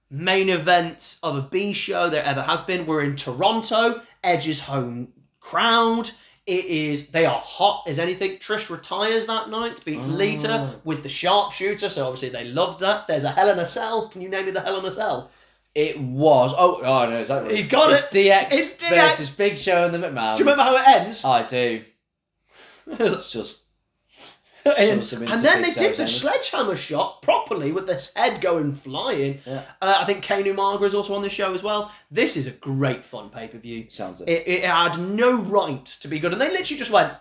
S1: main events of a B show there ever has been. We're in Toronto, Edge's home crowd. They are hot as anything. Trish retires that night, beats Lita with the sharpshooter, so obviously they loved that. There's a Hell in a Cell. Can you name me the Hell in a Cell?
S2: It was. Oh no, is that right?
S1: He's got
S2: it's
S1: it.
S2: DX.
S1: It's DX
S2: versus Big Show and the McMahons.
S1: Do you remember how it ends?
S2: I do. It's just.
S1: And then they did the sledgehammer shot properly with this head going flying.
S2: Yeah.
S1: I think Kane Umaga is also on this show as well. This is a great fun pay-per-view.
S2: Sounds it.
S1: It had no right to be good. And they literally just went,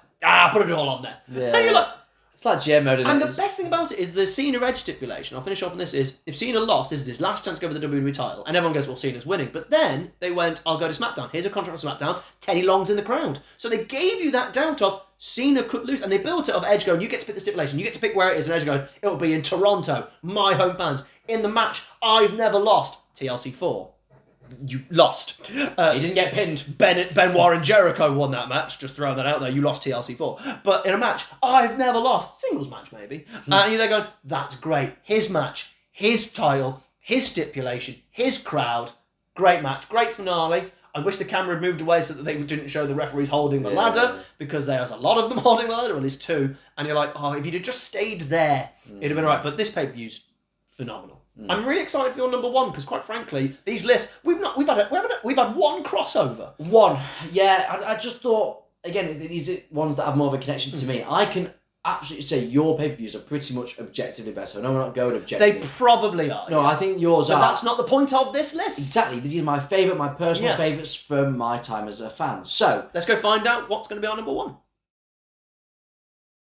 S1: put it all on there.
S2: Yeah.
S1: And you're like...
S2: It's like GM mode.
S1: And the best thing about it is the Cena Edge stipulation. I'll finish off on this is, if Cena lost, this is his last chance to go for the WWE title. And everyone goes, well, Cena's winning. But then they went, I'll go to SmackDown. Here's a contract on SmackDown. Teddy Long's in the crowd. So they gave you that doubt of Cena could lose. And they built it of Edge going, you get to pick the stipulation. You get to pick where it is. And Edge going, it'll be in Toronto. My home fans. In the match, I've never lost. TLC 4. You lost.
S2: He didn't get pinned.
S1: Benoit and Jericho won that match. Just throwing that out there. You lost TLC 4. But in a match, I've never lost. Singles match, maybe. And you're there going, that's great. His match, his title, his stipulation, his crowd. Great match. Great finale. I wish the camera had moved away so that they didn't show the referees holding the ladder, because there's a lot of them holding the ladder, or at least two. And you're like, if you'd have just stayed there, it'd have been all right. But this pay-per-view's phenomenal. I'm really excited for your number one, because quite frankly, these lists we've had one crossover.
S2: One, yeah. I just thought, again, these are ones that have more of a connection to me. I can absolutely say your pay-per-views are pretty much objectively better. I know we're not going objective.
S1: They probably are.
S2: No,
S1: yeah.
S2: I think yours
S1: but
S2: are.
S1: That's not the point of this list.
S2: Exactly. These are my favourite, my personal favourites from my time as a fan. So
S1: let's go find out what's going to be our number one.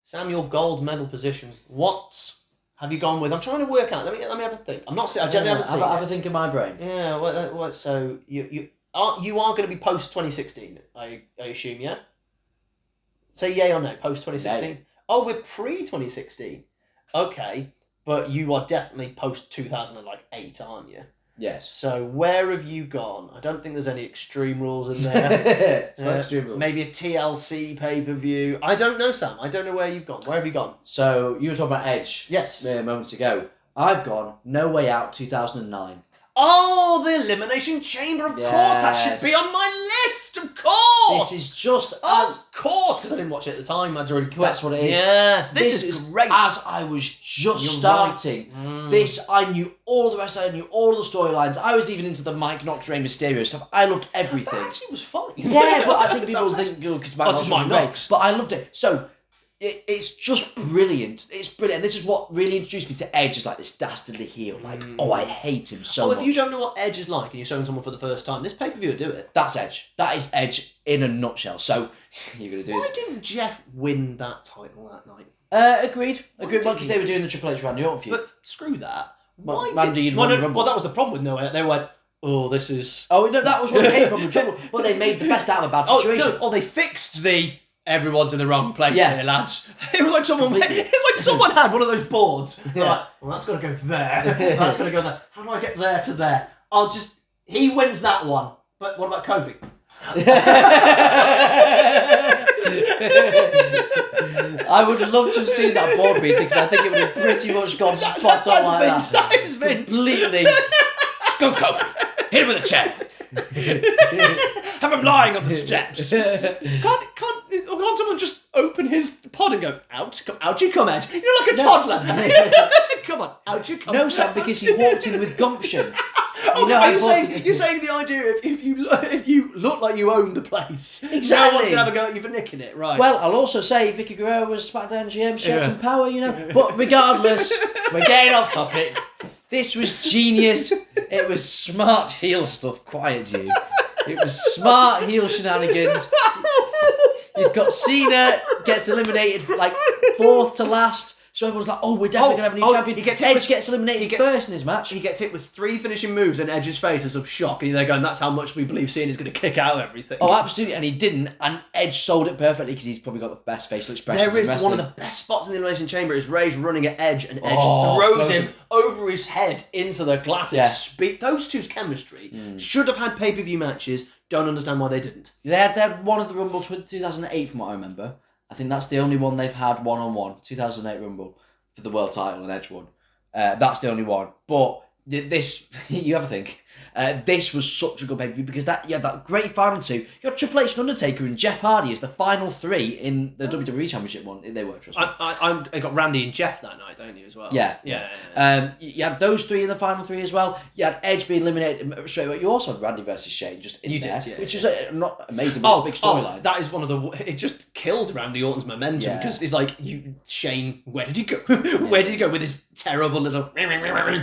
S1: Samuel Gold medal position. What have you gone with? I'm trying to work out. Let me have a think. I generally haven't seen.
S2: Have a think in my brain.
S1: Yeah. What? So you are going to be post 2016. I assume. Yeah. Say yay or no. Post 2016. Oh, we're pre 2016. Okay, but you are definitely post 2008, aren't you?
S2: Yes.
S1: So where have you gone? I don't think there's any Extreme Rules in there.
S2: It's not Extreme Rules.
S1: Maybe a TLC pay-per-view. I don't know, Sam. I don't know where you've gone. Where have you gone?
S2: So you were talking about Edge.
S1: Yes.
S2: Moments ago. I've gone No Way Out 2009.
S1: Oh, the Elimination Chamber, of course. That should be on my list, of course.
S2: This is just
S1: Of course, because I didn't watch it at the time. I'd already...
S2: That's what it is.
S1: Yes, this is great.
S2: As I was just starting, this, I knew all the rest, I knew all the storylines. I was even into the Mike Knox, Rey Mysterio stuff. I loved everything.
S1: That actually was fun.
S2: Yeah, but I think people think, because Mike Knox was great. But I loved it. So... It's just brilliant. It's brilliant. And this is what really introduced me to Edge as like this dastardly heel. Like, I hate him so much.
S1: If you don't know what Edge is like and you're showing someone for the first time, this pay-per-view will do it.
S2: That's Edge. That is Edge in a nutshell. So, you're going to do
S1: Why didn't Jeff win that title that night?
S2: Agreed. Because they were doing the Triple H Randy Orton feud.
S1: But screw that.
S2: Well,
S1: Well,
S2: that
S1: was the problem with No Way Out. They went, this is...
S2: Oh, no, that was where it came from, the trouble. But they made the best out of a bad situation.
S1: They fixed the... Everyone's in the wrong place here, lads. It was like someone had one of those boards. Yeah. Like, well, that's got to go there. That's got to go there. How do I get there to there? He wins that one. But what about Kofi?
S2: I would love to have seen that board meeting, because I think it would have pretty much gone spot on like that.
S1: That has been
S2: completely. Go Kofi. Hit him with a chair.
S1: Have him lying on the steps. Can't someone just open his pod and go, out you come, Edge? You're like a toddler. Come on, out you come.
S2: No, Sam, because he walked in with gumption.
S1: You're saying the idea if you look like you own the place,
S2: exactly.
S1: No one's gonna have a go at you for nicking it, right?
S2: Well, I'll also say Vicky Guerrero was SmackDown GM. She had some power, But regardless, we're getting off topic. This was genius. It was smart heel stuff. Quiet, you. It was smart heel shenanigans. You've got Cena gets eliminated like fourth to last. So everyone's like, we're definitely going to have a new champion. Edge gets eliminated first in his match.
S1: He gets hit with 3 finishing moves in Edge's face as of shock. And they're going, that's how much we believe Cena's going to kick out everything.
S2: Oh, absolutely. And he didn't. And Edge sold it perfectly, because he's probably got the best facial expressions
S1: There is
S2: in wrestling.
S1: one of the best spots in the Elimination Chamber is Ray's running at Edge, and Edge throws him over his head into the glass. Yeah. Those two's chemistry should have had pay-per-view matches. Don't understand why they didn't.
S2: They had one of the Rumble 2008 from what I remember. I think that's the only one they've had one-on-one. 2008 Rumble for the world title, and Edge won. That's the only one. But this, you have a think. This was such a good pay-per-view because that great final two. You got Triple H and Undertaker and Jeff Hardy as the final three in the WWE Championship one. They weren't, trust me.
S1: I got Randy and Jeff that night, don't you, as well?
S2: Yeah. You had those three in the final three as well. You had Edge being eliminated straight away. You also had Randy versus Shane just in there, which is not amazing, but it's a big storyline.
S1: That is one of the... It just killed Randy Orton's momentum because it's like, Shane, where did he go? Where did he go with his terrible little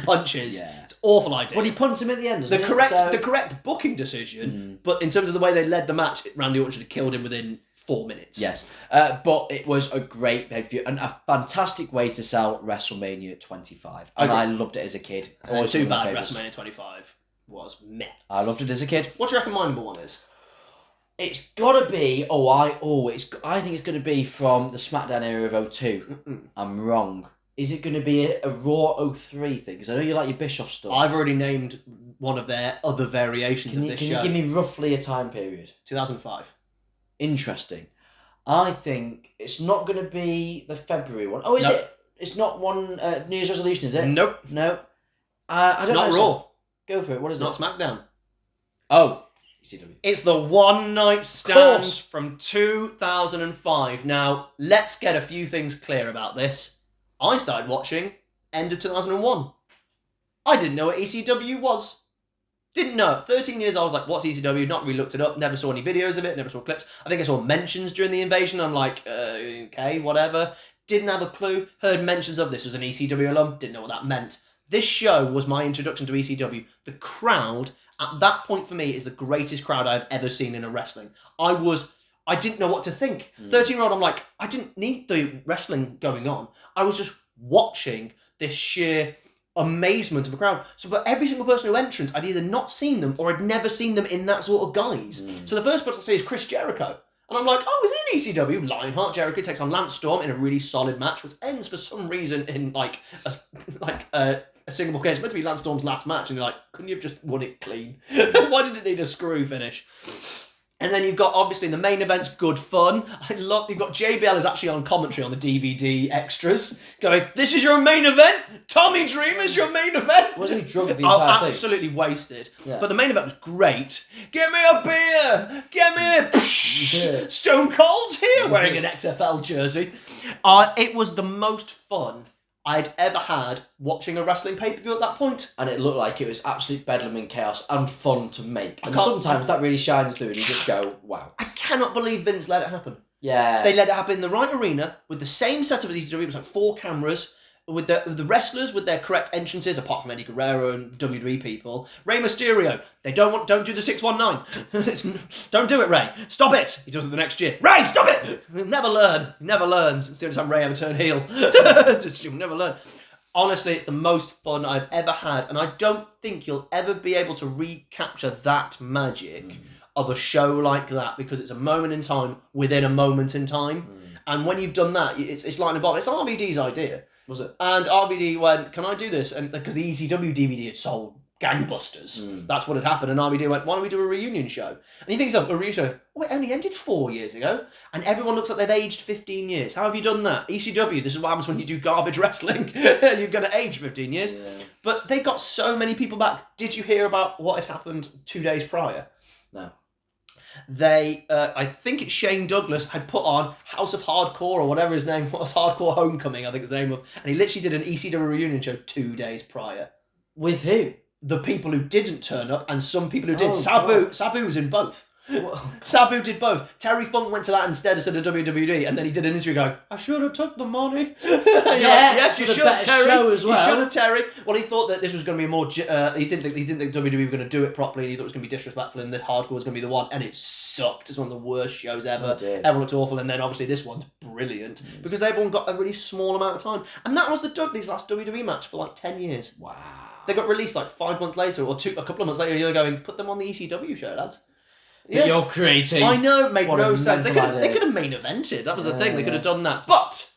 S1: punches? Yeah. It's an awful idea.
S2: But he punched him at the end,
S1: The correct booking decision, but in terms of the way they led the match, Randy Orton should have killed him within 4 minutes.
S2: Yes. But it was a great pay-per-view and a fantastic way to sell WrestleMania 25. And I loved it as a kid.
S1: Too bad WrestleMania 25 was meh.
S2: I loved it as a kid.
S1: What do you reckon my number one is?
S2: It's gotta be. I think it's gonna be from the SmackDown era of 02. I'm wrong. Is it gonna be a Raw 03 thing? Because I know you like your Bischoff stuff.
S1: I've already named one of their other variations of this show.
S2: Can you give me roughly a time period?
S1: 2005.
S2: Interesting. I think it's not gonna be the February one. Oh, is it? It's not one New Year's resolution, is it?
S1: Nope.
S2: No.
S1: It's not Raw.
S2: Go for it. What is it?
S1: It's not SmackDown.
S2: Oh. ECW.
S1: It's the one night stand from 2005. Now, let's get a few things clear about this. I started watching end of 2001. I didn't know what ECW was. Didn't know. 13 years old, like, what's ECW? Not really looked it up. Never saw any videos of it. Never saw clips. I think I saw mentions during the invasion. I'm like, okay, whatever. Didn't have a clue. Heard mentions of this was an ECW alum. Didn't know what that meant. This show was my introduction to ECW. The crowd... At that point for me is the greatest crowd I've ever seen in a wrestling. I didn't know what to think. 13-year-old, I'm like, I didn't need the wrestling going on. I was just watching this sheer amazement of a crowd. So for every single person who entrance, I'd either not seen them or I'd never seen them in that sort of guise. So the first person I see is Chris Jericho. And I'm like, oh, is he in ECW? Lionheart Jericho takes on Lance Storm in a really solid match, which ends for some reason in a single case. It's meant to be Lance Storm's last match, and you're like, couldn't you have just won it clean? Why did it need a screw finish? And then you've got, obviously, in the main event's good fun. You've got JBL is actually on commentary on the DVD extras, going, this is your main event? Tommy Dreamer's your main event?
S2: Wasn't he drunk the entire thing?
S1: Absolutely wasted. Yeah. But the main event was great. Get me a beer! Get me a... Stone Cold's here wearing an XFL jersey. It was the most fun I'd ever had watching a wrestling pay-per-view at that point.
S2: And it looked like it was absolute bedlam and chaos and fun to make. And sometimes that really shines through and you just go, wow.
S1: I cannot believe Vince let it happen.
S2: Yeah.
S1: They let it happen in the right arena with the same setup as ECW. It was like 4 cameras with the wrestlers with their correct entrances, apart from Eddie Guerrero and WWE people. Rey Mysterio, they don't do the 619. Don't do it, Rey. Stop it. He does it the next year. Rey, stop it. He'll never learn. He never learns. It's the only time Rey ever turned heel. You'll never learn. Honestly, it's the most fun I've ever had, and I don't think you'll ever be able to recapture that magic of a show like that, because it's a moment in time within a moment in time. And when you've done that, it's lightning bolt. It's RVD's idea.
S2: Was it?
S1: And RVD went, can I do this? And because the ECW DVD had sold gangbusters. That's what had happened. And RVD went, why don't we do a reunion show? And you think to yourself, a reunion show, oh, it only ended 4 years ago. And everyone looks like they've aged 15 years. How have you done that? ECW, this is what happens when you do garbage wrestling. You're going to age 15 years. Yeah. But they got so many people back. Did you hear about what had happened 2 days prior?
S2: No.
S1: They, I think it's Shane Douglas, had put on House of Hardcore or whatever his name was, Hardcore Homecoming, I think his name was, and he literally did an ECW reunion show 2 days prior.
S2: With who?
S1: The people who didn't turn up and some people who did. Sabu was in both. Sabu did both. Terry Funk went to that instead of the WWE, and then he did an interview going, I should have took the money. Yes, you should have, Terry.
S2: Show as well.
S1: You should have, Terry. Well, he thought that this was going to be a more... he didn't think WWE were going to do it properly, and he thought it was going to be disrespectful, and the Hardcore was going to be the one, and it sucked. It's one of the worst shows ever. Everyone looks awful, and then obviously this one's brilliant, because everyone got a really small amount of time. And that was the Dudley's last WWE match for like 10 years.
S2: Wow.
S1: They got released like 5 months later, or a couple of months later, you're going, put them on the ECW show, lads.
S2: That you're creating.
S1: I know, it made no sense. They could have main evented. That was the thing. They could have done that. But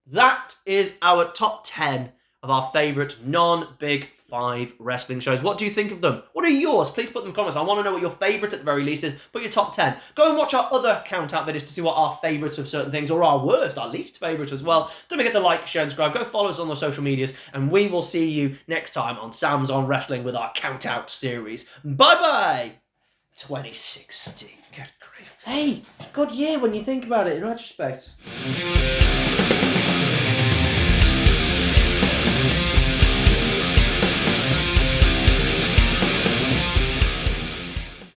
S1: that is our top 10 of our favourite non-Big 5 wrestling shows. What do you think of them? What are yours? Please put them in the comments. I want to know what your favourite at the very least is. Put your top 10. Go and watch our other count-out videos to see what our favourites of certain things, or our worst, our least favourite as well. Don't forget to like, share, and subscribe. Go follow us on the social medias, and we will see you next time on Sam's on Wrestling with our count-out series. Bye-bye! 2016. Good grief.
S2: Hey, good year when you think about it in retrospect.